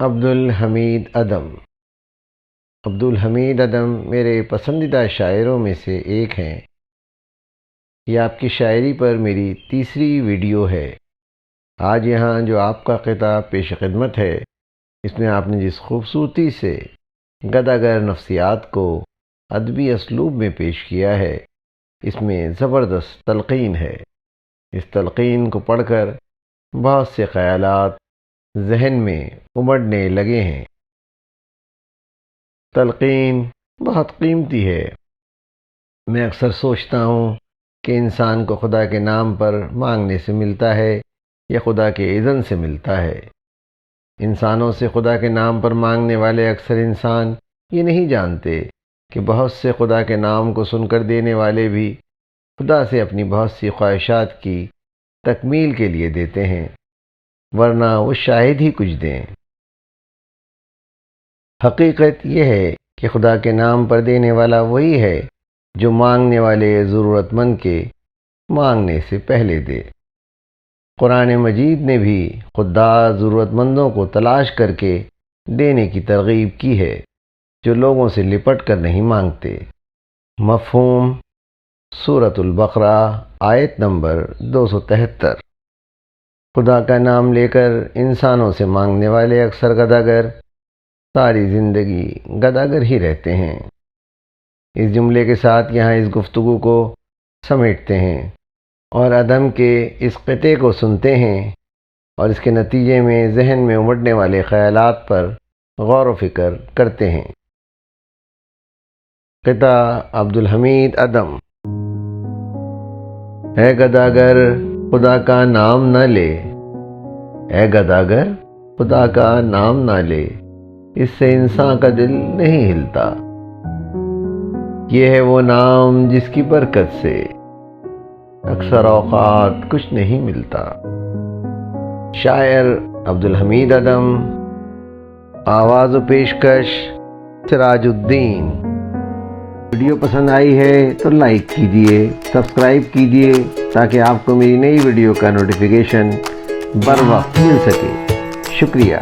عبدالحمید ادم۔ عبدالحمید ادم میرے پسندیدہ شاعروں میں سے ایک ہیں۔ یہ آپ کی شاعری پر میری تیسری ویڈیو ہے۔ آج یہاں جو آپ کا قطعہ پیش خدمت ہے، اس میں آپ نے جس خوبصورتی سے گداگر نفسیات کو ادبی اسلوب میں پیش کیا ہے، اس میں زبردست تلقین ہے۔ اس تلقین کو پڑھ کر بہت سے خیالات ذہن میں امڑنے لگے ہیں۔ تلقین بہت قیمتی ہے۔ میں اکثر سوچتا ہوں کہ انسان کو خدا کے نام پر مانگنے سے ملتا ہے یا خدا کے اذن سے ملتا ہے۔ انسانوں سے خدا کے نام پر مانگنے والے اکثر انسان یہ نہیں جانتے کہ بہت سے خدا کے نام کو سن کر دینے والے بھی خدا سے اپنی بہت سی خواہشات کی تکمیل کے لیے دیتے ہیں، ورنہ وہ شاید ہی کچھ دیں۔ حقیقت یہ ہے کہ خدا کے نام پر دینے والا وہی ہے جو مانگنے والے ضرورت مند کے مانگنے سے پہلے دے۔ قرآن مجید نے بھی خوددار ضرورت مندوں کو تلاش کر کے دینے کی ترغیب کی ہے، جو لوگوں سے لپٹ کر نہیں مانگتے۔ مفہوم سورۃ البقرہ آیت نمبر 273۔ خدا کا نام لے کر انسانوں سے مانگنے والے اکثر گداگر ساری زندگی گداگر ہی رہتے ہیں۔ اس جملے کے ساتھ یہاں اس گفتگو کو سمیٹتے ہیں اور ادم کے اس قطعے کو سنتے ہیں اور اس کے نتیجے میں ذہن میں امڑنے والے خیالات پر غور و فکر کرتے ہیں۔ قطعہ عبدالحمید ادم۔ اے گداگر خدا کا نام نہ لے، اے گداگر خدا کا نام نہ لے، اس سے انسان کا دل نہیں ہلتا۔ یہ ہے وہ نام جس کی برکت سے اکثر اوقات کچھ نہیں ملتا۔ شاعر عبدالحمید ادم، آواز و پیشکش سراج الدین۔ ویڈیو پسند آئی ہے تو لائک کیجئے، سبسکرائب کیجئے تاکہ آپ کو میری نئی ویڈیو کا نوٹیفیکیشن بر وقت مل سکے۔ شکریہ۔